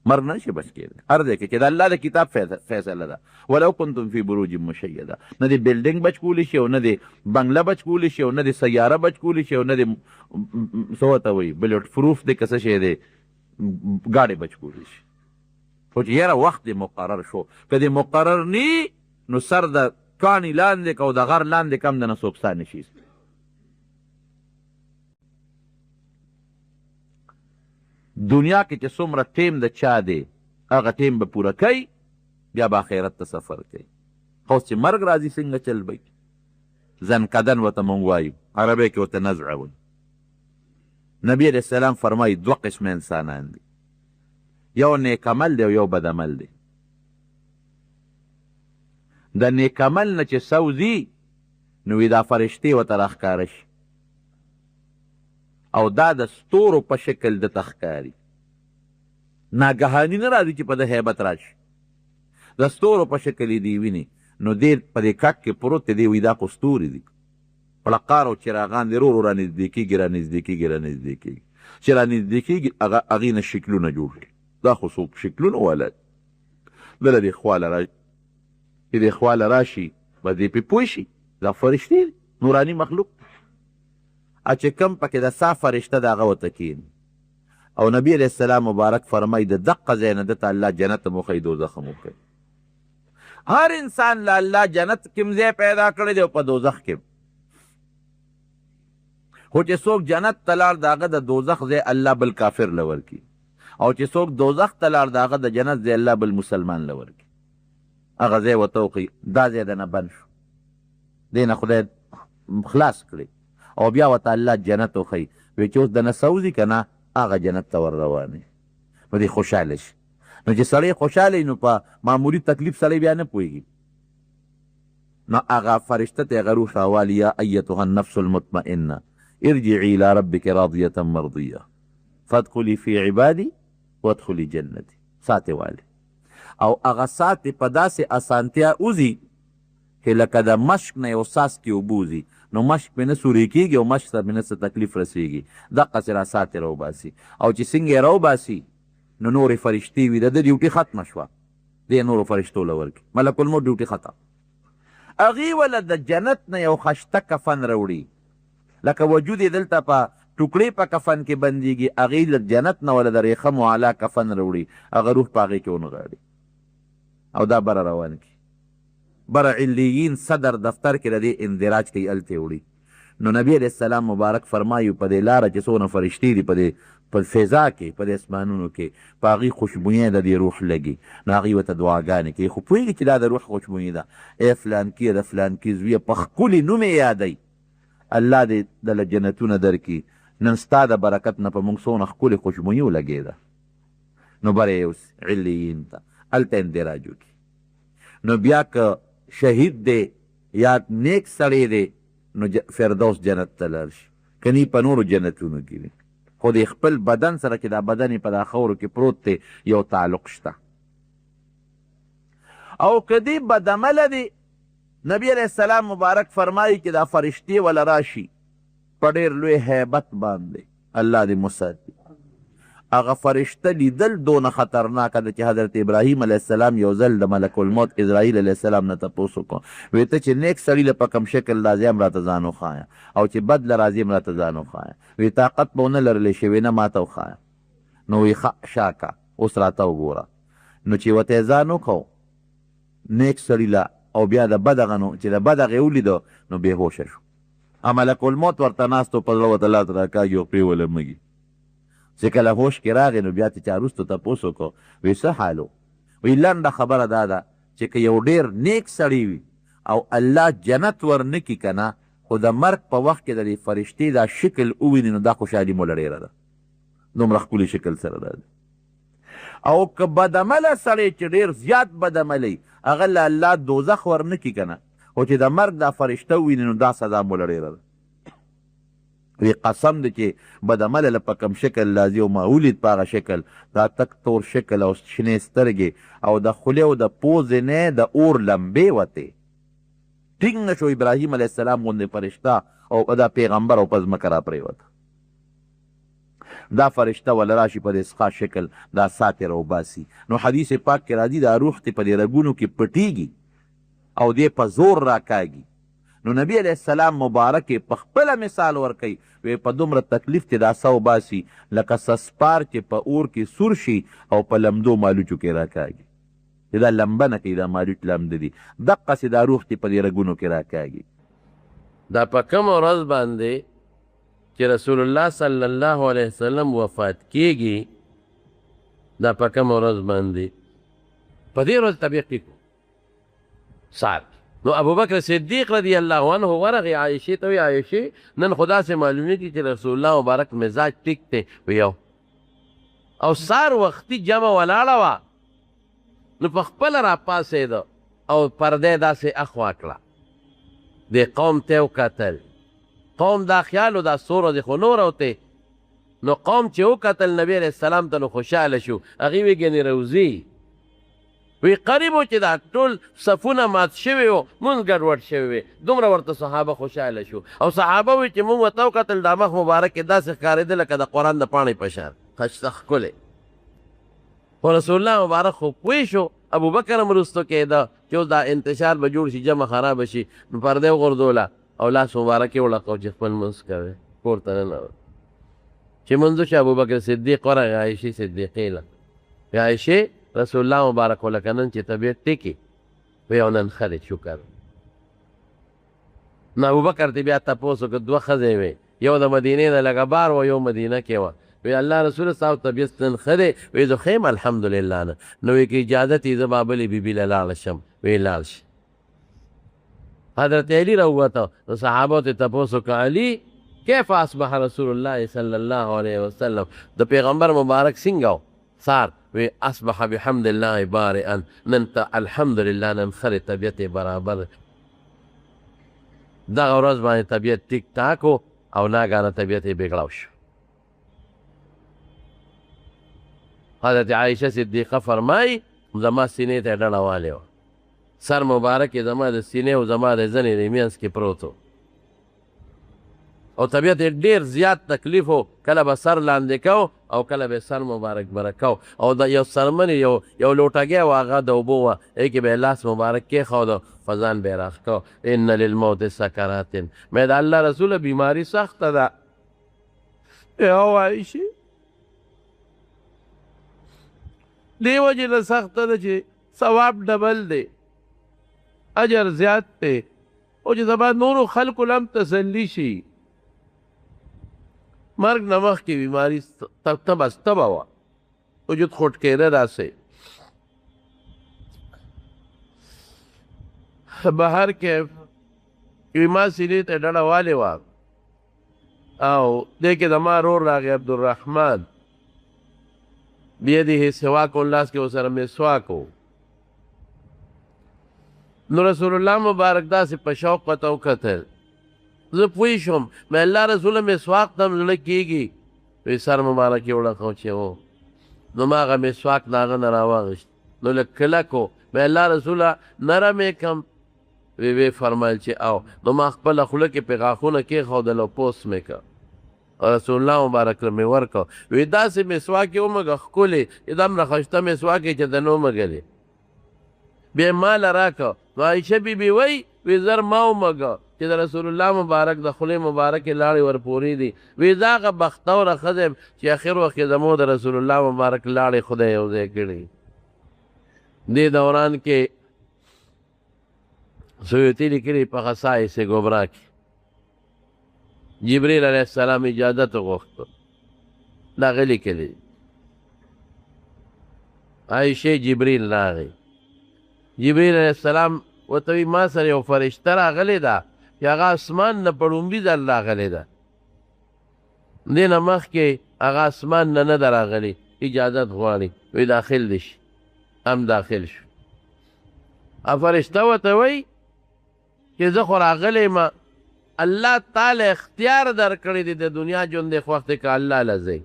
[SPEAKER 1] مرګ نه شي بچ کېدی هر ځای کې چې د الله د کتاب فیصله ده. ولو کنتم فی بروج مشیده، نه دې بلډینګ بچ کولی شي او نه دې بنګله بچ کولی شي او نه دې سیاره بچ کولی شي او نه دې څه ورته وایي بلټ پروف دی که څه شی دی ګاډې بچ کولی شي. خو چې یاره وخت دې مقرر شو، که دې مقرر نی نو سر د کاڼي لاندې که او د غر لاندې کم د نه څوک ستا نشي. دنیا کې چې څومره ټیم د چا دی هغه ټیم به پوره کوي، بیا به آخرت ته سفر کوي. خو چې مرګ راځي څنګه چل به زنکدن ورته مونږ وایو، عربی کې ورته نزع وایي. نبی علیه السلام فرمایي دوه قسمه انسانان دي، یو نیک عمل دی او یو بد عمل دی. د نیک عمل نه چې سوځي نو دا فرشتې ورته راښکاره شي او دا د ستورو په شکل د تخکاری ناګهاني نه راځي چې په د هیبت راشي، د ستورو په شکل یې دی ویني. نو دې په دې کټ کې پروت دی، وایي دا خو ستوري دي، پړقار او چراغان دې ورو ورو رانږدې کېږي رانږدې کېږي رانږدې کېږي، چې رانږدې کېږي هغې نه شکلونه جوړ کړي. دا خو څوک شکلونه والا دله دې خواله را چې دې خواله راشي به دې پې پوه شي دا فرشتې دي نوراني مخلوق چې کم پکې د صاف فرشته د هغه ورته کښېني او نبی علیه السلام مبارک فرمایي د دقه ځای نه دته الله جنت هم وښیي دوزخ هم وښیي هر انسان له الله جنت کوم ځای پیدا کړی دی او په دوزخ کې خو چې څوک جنت ته لاړ د هغه د دوزخ ځای الله بل کافر له ورکړي او چې څوک دوزخ ته لاړ د هغه د جنت ځای الله بل مسلمان له ورکړي هغه ځای ورته وښیي دا ځای د نه بند شو دې نه خدای خلاص کړي او بیا ورته الله جنت وښیي وایي چې اوس د نه څه که نه هغه جنت ته ور روان وي په دې خوشحاله شي نو چې سړی خوشحاله وي نو په معمولي تکلیف سړی بیا نه پوهېږي نو هغه فرشته ته هغه روح راوالي یا ایتها النفس المطمئنه ارجعي الى ربك راضیة مرضیه فادخلي في عبادي وادخلي جنتي ساتې والي او هغه ساتې په داسې اسانتیا وځي چې لکه د مشک نه یو څاڅکي اوبه وځي نو مشک پې نه سورې کېږي او مشک ته پې نه څه تکلیف رسېږي دقسې را ساتې راوباسي او چې څنګه یې راوباسي نو نورې فرشتې وي د ده ډیوټي ختمه شوه دې نورو فرشتو له ورکړي ملک الموت ډیوټي ختم هغې وله د جنت نه یو خشته کفن راوړي لکه وجود یې دلته په ټوکړې په کفن کې بندېږي هغې له جنت نه وله د ریخم والا کفن راوړي هغه روح په هغې کې ونغاړي او دا بره روان کړي بره علیین صدر دفتر کې د دې اندراج کوي هلته وړي نو نبی علیه السلام مبارک فرمایي په دې لاره چې څونه فرشتې دي په فضا کې په دې اسمانونو کې په هغې خوشبویۍ د دې روح لګي نو هغې ورته دعاګانې کوي خو پوهېږي چې دا د روح خوشبویي ده ای فلانکي د فلانکي زویه په ښکلي نوم یې یادوي الله دې دله جنتونه درکړي نن ستا د برکت نه په موږ څونه ښکلې خوشبویي ولګېده نو بره یې علیین ته هلته اندراج وکړي نو بیا که شهید دی یا نیک سړی دی نو فردوس جنت ته لاړ شي کنی په نورو جنتونو کې دی خو د خپل بدن سره چې دا بدن یې په دا خاورو کې پروت دی یو تعلق شته او که دی بدعمله دی نبی علیه السلام مبارک فرمایي چې دا فرشتې وله راشي په ډېر لوی هیبت باندې الله دې مساتي هغه فرشته لیدل دونه خطرناکه ده چې حضرت ابراهیم علیه السلام یو ځل د ملک الموت اسرائیل علیه السلام نه تپوس وکړو وایي ته چې نیک سړي له په کوم شکل راځې هم راته ځان وښایه او چې بد له راځې هم راته ځان وښایه وایي طاقت به ونه لرلی شوې نه ما ته وښایه نو وایي ښه شاکه اوس راته وګوره نو چې ورته یې ځان وکړو نیک سړي له او بیا د بد هغه نو چې د بد هغې ولیدو نو بېهوشه شو ملک الموت ورته ناست و په زړه ورته لاس راکاږي او پرېوله مږي چې کله هوش کې راغی نو بیا چې چا وروستو تپوس وکړو وایي څه حال و وایي لنډه خبره دا ده چې که یو ډېر نیک سړی وي او الله جنت ورنه کړي که نه خو د مرګ په وخت کې د دې فرشتې دا شکل وویني نو دا خوشحالي موله ډېره ده دومره ښکلي شکل سره ده او که بدعمله سړی چې ډېر زیات بدعملی هغه له الله دوزخ ورنه کړي که نه خو چې د مرګ دا فرشته وویني نو دا سزا موله ډېره ده وی قسم دی چې بدعمله له په کوم شکل راځي او ما ولید په هغه شکل دا تک تور شکل او شنې سترګې او د خولې او د پوزې نه د اور لمبې وتې ټینګ نه شو ابراهیم علیه السلام غوندې فرشته او دا پیغمبر او په ځمکه را پرېوته دا فرشته ولا راشي په دې سخا شکل دا ساتې راوباسي نو حدیث پاک کې راځي دا روح دې په دې رګونو کې پټېږي او دې په زور راکاږي نو نبی علیه السلام مبارک په خپله مثال ورکوي وی په دومره تکلیف چې دا سه وباسي لکه سسپار چې په اور کې سور شي او په لمدو مالوچو کې راکاږي چې دا لمبه نه کوي دا مالوچ لمده دي دقسې دا روح چې په دې رګونو کې راکاږي
[SPEAKER 2] دا په کومه ورځ باندې چې رسول الله صلی الله علیه وسلم وفات کیږي دا په کومه ورځ باندې په دې ورځ طبیعت ټیک سار نو ابوبکر صدیق رضی الله عنه ورغی عایشې ته وی عایشې نن خدا سے معلومیږي چې رسول الله مبارک مزاج ټیک دی ویو او سار وختي جمع ولاړه وه نو په خپله راپاڅېده او پردی داسې اخوا کړه دې قوم ته وکتل قوم دا خیال و دا سوره د خو نور وته نو قوم چې وکتل نبی علیه السلام ته نو خوشحاله شو هغې وی ګنې روزي وی قریب و چې دا ټول صفونه مات شوي و مونځ ګډوډ شوي وي دومره ورته صحابه خوشحاله شو او صحابه وی چې مونږ ورته وکتل دا مخ مبارک کې داسې ښکارېده لکه د قرآن د پاڼې په شان ښایسته ښکلی خو رسول الله مبارک خو پوه شو ابوبکر هم وروستو کېده چې اوس دا انتشار به جوړ شي جمع خرابه شي نو پرده یې وغورځوله او لاس مبارک یې وړقو چې خپل لمونځ کوی کور ته ننوت چې منځو چې ابوبکر صدیق ورغی عایشې صدیقې له عایشې رسول الله مبارک ولکه نن چې طبیعت ټیکي وی او نن ښه دی شکر نو ابوبکر ته بیا تپوس وکړه دوه ښځې وې یو د مدینې نه لږه بار وه یو مدینه کې وه وی الله رسول ستاسو طبیعت نن ښه دی وی زه ښه یم الحمدلله نه نو وی که اجازت یې زه به بلې بیبي له لاړه شم وی لاړ شي حضرت علی راووته نو صحابو ته تپوس وکړه علي کیف اصبح رسول الله صلی الله علیه وسلم د پیغمبر مبارک څنګه و سار وی اصبح بحمد الله بارئا نن ته الحمدلله نن ښه طبیعت یې برابر دغه ورځ باندې طبیعت ټیک ټاک و او ناګانه طبیعت یې بګړاو شو حضرت عایشه صدیقه فرمایي زما سینې ته ډډه والې وه سر مبارک یې زما د سینې او زما د زنې د مینځ کې پروت و او طبیعت یې ډېر زیات تکلیف و کله به سر لاندې کو او کله به سر مبارک بره کو او د یو سرمن یو لوټګی و هغه د اوبو وه هغې کې به یې لاس مبارک کېښود فزان به یې راښ کو ان للموت سکرات مې د الله رسوله بیماري سخته ده او عایشې دې وجې نه سخته ده چې ثواب ډبل دی اجر زیات دی او چې زما نورو خلکو له هم تسلي شي مرګ نه مخکې بیماري تبه وه وجود خوټ کېده داسې بهر کې ما سینې ته ډډه والې وه او دې کې زما رور راغی عبدالرحمن بیده سواک لاس کې ورسره مسواک و نو رسول الله مبارک داسې په شوق ورته وکتل زه پوه شوم مې الله رسوله مسواک ته هم زړه کېږي وی سر مبارک یې وړقو چې و نو ما هغه مسواک د هغه نه راواغېست نو لږ کلک و مې الله رسوله نرم یې کم وی فرمایل چې او نو ما خپله خوله کې پې غاښونه کېښودل او پوس مې که رسول الله مبارک له مې ورکړه وی داسې مسواک یې ومږه ښکلې دومره ښایسته مسواک یې چې ته نه ومږلې بیا یې ماله راکړه نو عایشه بیبي وی زر ما ومږه چې د رسول الله مبارک د خولې مبارکې لاړې ورپورې دي وی زه هغه بختوره ښځه یم چې اخر وخت کې زموږ د رسول الله مبارک لاړې خدای یو ځای کړي دې دوران کې سیوطي لیکلي په خصائص ګبرا کې جبریل علیه السلام اجازت وغوښته دا هغه لیکلي عایشې جبریل راغی جبریل علیه السلام ورته وایي ما سره یو فرشته راغلې ده چې هغه اسمان نه په لومړي ځل راغلې ده دې نه مخکې هغه اسمان نه نه ده راغلې اجازت غواړي وایي داخل دې شي هم داخل شو فرشته ورته وایي چې زه خو راغلی یم الله تعالی اختیار درکړی دی د دنیا ژوند دې خوښ دی که الله له ځئ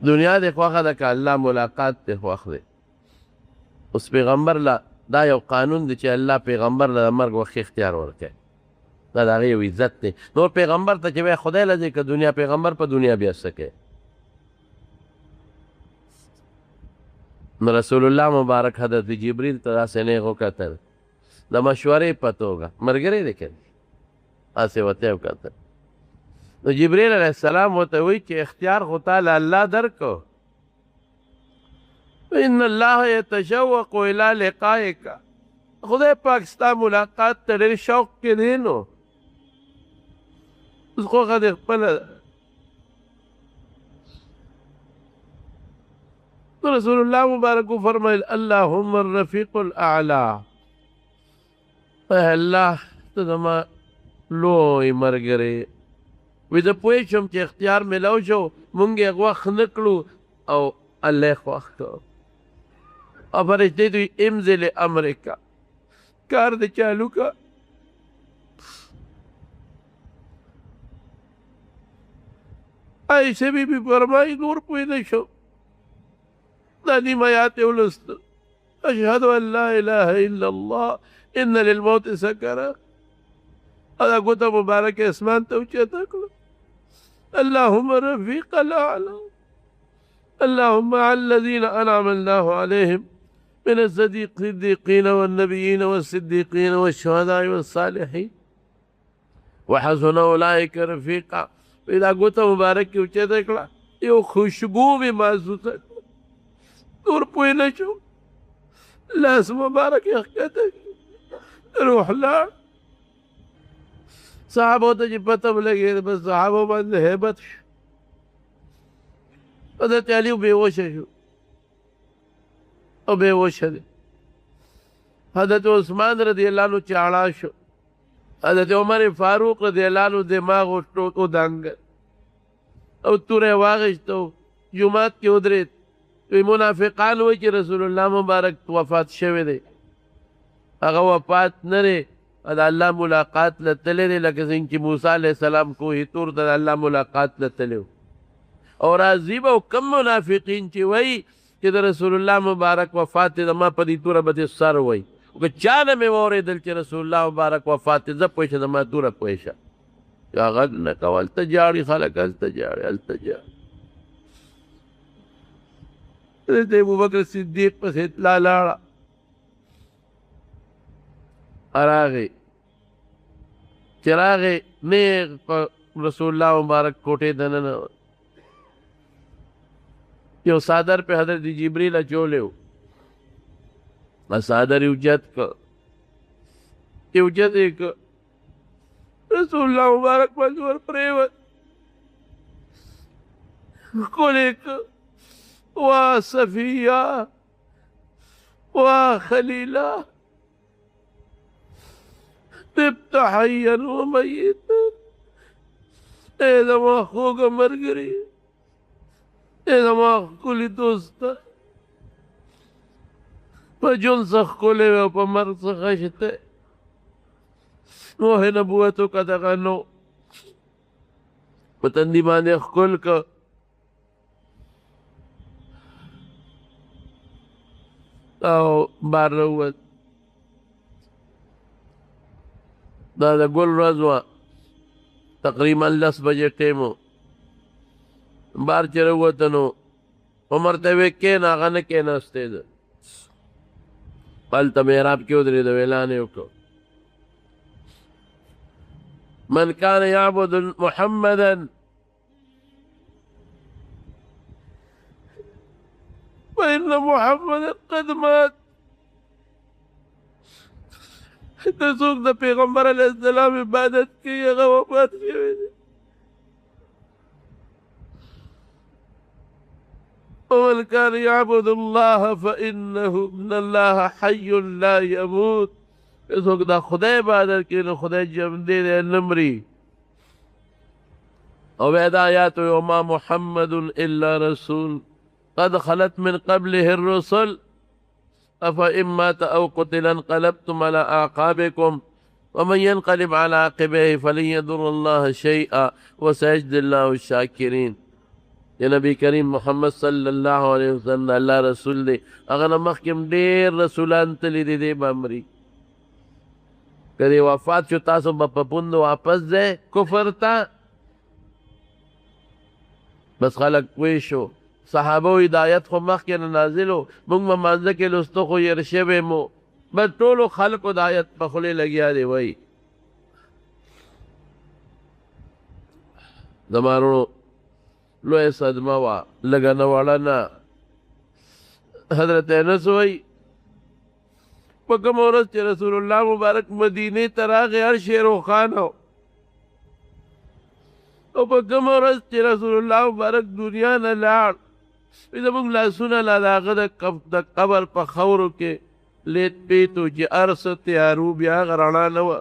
[SPEAKER 2] دنیا دې خوښه ده که الله ملاقات دې خوښ دی اوس پیغمبر له دا یو قانون دی چې الله پیغمبر له د مرګ وخت اختیار ورکوي دا د هغې یو عزت دی نور پیغمبر ته چې وایي خدای له ځئ که دنیا پیغمبر په دنیا بیا څه کوي نو رسول الله مبارک حضرت جبریل ته داسې نیغ وکتل د مشورې په توګه ملګری دی که هسې ورته یې وکتل نو جبریل علیه السلام ورته وایي چې اختیار خو تا له الله درکړو ان الله یتشوق الی لقائک خدای پاک ستا ملاقات ته ډېر شوق کې دی نو اوس خوښه دې خپله رسول الله مبارک فرمایل اللهم الرفیق الاعلی الله ته زما لوی ملګری وی زه پوه شم چې اختیار میلاو شو مونږ یې غوښ نه کړو او الله یې خوښ کړو او فرشتې دوی امضل امریکا کار دې چالو کا عایشه بیبي فرمایي نور پوه نه شو دا نیم آیات یې ولوستل اشهد ان لا اله الا الله ان للموت سکرات دا ګوته مبارکه اسمان ته اوچته کړه اللهم رفیق الاعلی اللهم مع الذين أنعم الله عليهم من الصديقين والنبيين والصديقين والشهداء والصالحين وحسن أولئك رفيقا. پیدا ګوته مبارک کې اوچته کړه، یو خوشبو مې محسوسه کړه، نور پوه نه شو، لاس مبارک یې ښکته روح لاړ. صحابو ته چې پته ولګېده بس صحابو باندې هیبت شو. حضرت علي بېهوشه شو او بېهوشه دی. حضرت عثمان رضی الله عنه چاړه شو. حضرت عمر فاروق رضی الله عنه دماغ ودانګ او توره واغشتو، جمعات کې ودرېد. وی منافقان وایي چې رسول الله مبارک وفات شوی دی، هغه وفات نه دی، د الله ملاقات له تللی دی، لکه څنګه چې موسی علیه السلام کوه طور ته د الله ملاقات له تللی و. او راضي به کم منافقین چې وایي چې د رسول الله مبارک وفات دی، زما په دې توره به دې سر وایي. که چا نه مې واورېدل چې رسول الله مبارک وفات دی، زه پوه شه زما توره پوه شه. یا غږ نه کوه، هلته جاړي خلک، هلته جاړي، هلته جاړي. حضرت ابوبکر صدیق پسې اطلاع لاړه، راغی چې راغی نیغ په رسول الله مبارک کوټې دننه یو صادر په حضرت جبریل اچولی و، صادر یې اوچت کړ، اوچت یې کړ، رسول الله مبارک باندې ور پرېوت، ښکلی کړ. وا صفیه، وا خلیله، طبت حیا ومیتا. اے زما خوږه ملګري، اے زما ښکلي دوسته، په ژوند څه ښکلی وې او په مرګ څه خشته. نوح نبوت وکړه، دغه نو په تندي باندې ښکل که. او بار راووت. دا د ګل ورځ وه، تقریبا 10 بجې ټیم و. بار چې راووته نو عمر ته ویې کښېنه، هغه نه کښېناستی ده، هلته محراب کې ودرېده، اعلان یې وکړ من کان یعبد محمدا فإن محمدا قد مات. د څوک د پیغمبر علیه السلام عبادت کوي هغه وفات شوی دی. ومن كان يعبد الله فإنه إن الله حي لا يموت. څوک د خدای عبادت کوي نو خدای ژوندی دی، نه مري. او بیا دا آیات وما محمد الا رسول قد خلت من قبله الرسل أفإن مات أو قتل انقلبتم على أعقابكم ومن ينقلب على عقبيه فلن يضر الله شيئا وسيجزي الله الشاكرين. یا نبی کریم محمد صلی الله علیه وسلم الله رسول دی، هغه نه مخکې ډېر رسولان تللي دي، دی به مري. که دی وفات شو تاسو به په پوند واپس ځئ کفر ته. بس خلک پوه شو. صحابه هدایت خو مخکې نه نازل و، موږ په مانځه کې لوسته خو ير شوی مو، بس ټولو خلکو د آیت په خولې لګیا دی. وایي زما وروڼو لویه صدمه وه، لږه نه وړه نه. حضرت انس وایي په کومه ورځ چې رسول الله مبارک مدینې ته راغی هر شی روښانه و، او په کومه ورځ چې رسول الله مبارک دنیا نه لاړ زموږ لاسونه لا د هغه د قبر په خاورو کې لیت پیت و چې هر څه تیارو، بیا هغه رڼا نه وه،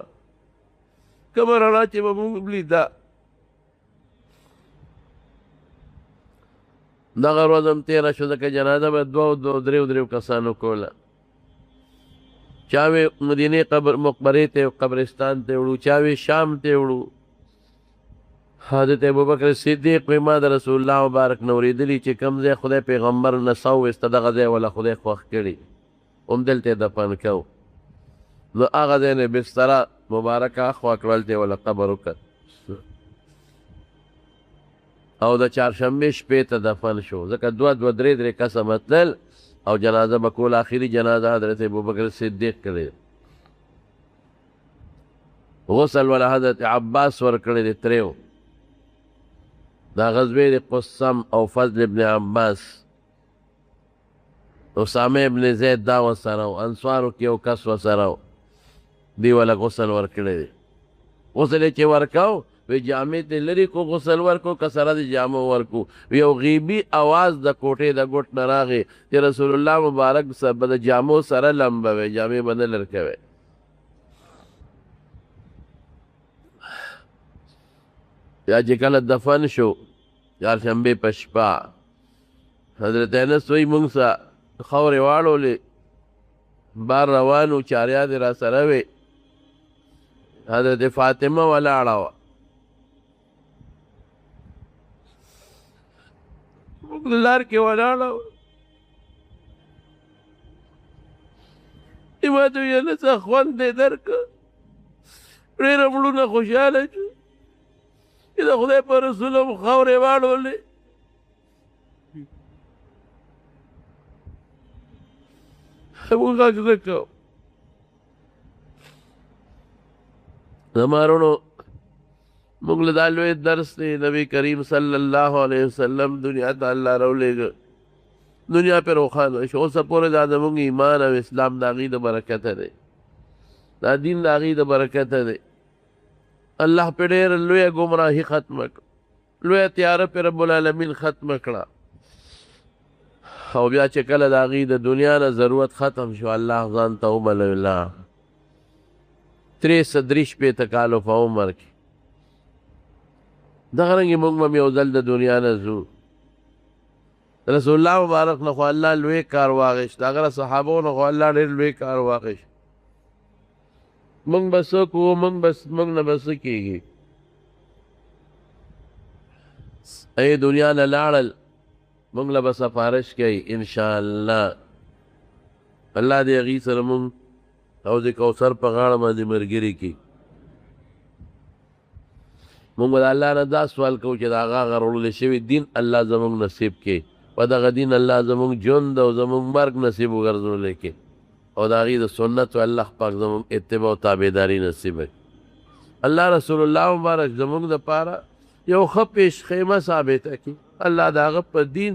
[SPEAKER 2] کومه رڼا چې به موږ لیده. دغه ورځ هم تېره شو، ځکه جنازه به 2 درېو کسانو کوله. چا وې مدینې مقبرې ته قبرستان ته وړو، چا وې شام ته وړو. حضرت ابوبکر صدیق وی ما د رسول الله مبارک نه اورېدلي چې کوم ځای خدای پیغمبر نڅا وویسته دغه ځای وله خدای خوښ کړي، همدلته یې دفن کو. نو هغه ځای نه بستره مبارکه اخوا کړه، هلته یې وله قبر وکړ. او د چهارشنبې شپې ته دفن شو. ځکه دوه درې درې کسه متلل او جنازه به کول. آخري جنازه حضرت ابوبکر صدیق کړی. غسل ولا حضرت عباس ورکړی دی تریو. دا غزوې د قسم او فضل ابن عباس، اسامه ابن زید دا ورسره و. انصارو کې یو کس ورسره و، دی ولا غسل ورکړی دی. غسل یې چې ورکاو وی جامې ته لرې کو غسل ورکو که سره د جامو ورکو. یو غیبي اواز د کوټې د ګوټ نه راغی چې رسول الله مبارک به د جامو سره لمبوي، جامې به نه لرکوي. یا چې کله دفن شو چهارشنبې په شپه، حضرت انس وایي موږ سه خاورې واړولې، بار روان و، چاریات یې را سره وې. حضرت فاطمه ولاړه وه. موږ لار کې ولاړه وه. ما ته ویل څه خوند دې درکړه. ډېره مړونه خوشحاله شو چې د خدای په رسول هم خاورې واړولې. موږ غږ نه کوو. زما وروڼو، موږ له دا لوی درس دی. نبی کریم صلی الله علیه وسلم دنیا ته الله راولېږه، دنیا پې روښانه شو. اوسه پورې دا زموږ ایمان او اسلام د هغې د برکته دی، دا دین د هغې د برکته دی. الله پې ډېره لویه ګمراهي ختمه کړه، لویه تیاره پې رب العالمین ختمه کړه. او بیا چې کله د هغې د دنیا نه ضرورت ختم شو، الله ځان ته وبلله 343 کالو په عمر کې. دغه رنګې موږ هم یو ځل د دنیا نه ځو. رسول الله مبارک نه خو الله لوی کار واخیست، د هغه صحابو نه خو الله ډېر لوی کار واخیست. موږ به څه کوو؟ موږ نه به څه کېږي؟ ای دنیا نه لاړل، موږ له به سفارش کوي انشاءالله. الله دې هغې سره موږ حوض کوثر په غاړه باندې ملګري کړي. موږ به د الله نه دا سوال کوو چې د هغه غرړلی شوي دین الله زموږ نصیب کړي، په دغه دین الله زموږ ژوند او زموږ مرګ نصیب وګرځولی کړي، او د هغې د سنتو الله پاک زموږ اتباع او تابعداري نصیب کړي. الله رسول الله مبارک زموږ دپاره یو ښه پیش خیمه ثابته کړي. الله د هغه په دین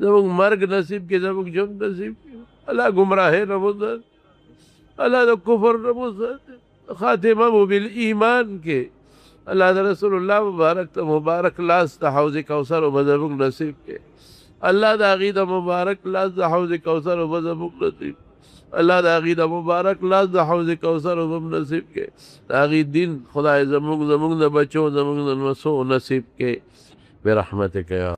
[SPEAKER 2] زموږ مرګ نصیب کړي، زموږ ژوند نصیب کړي. الله ګمراهۍ نه وساتي، الله د کفر نه وساتي، خاتمه مو بالایمان کې. الله د رسول الله مبارک ته مبارک لاس د حوض کوثر به زموږ نصیب کړي. الله د هغې د مبارک لاس د حوض کوثر به زموږ نصیب، الله د هغې د مبارک لاس د حوض کوثر به نصیب کړي. د هغې دین خدای زموږ د بچو زموږ د نسو نصیب کړي برحمتک یا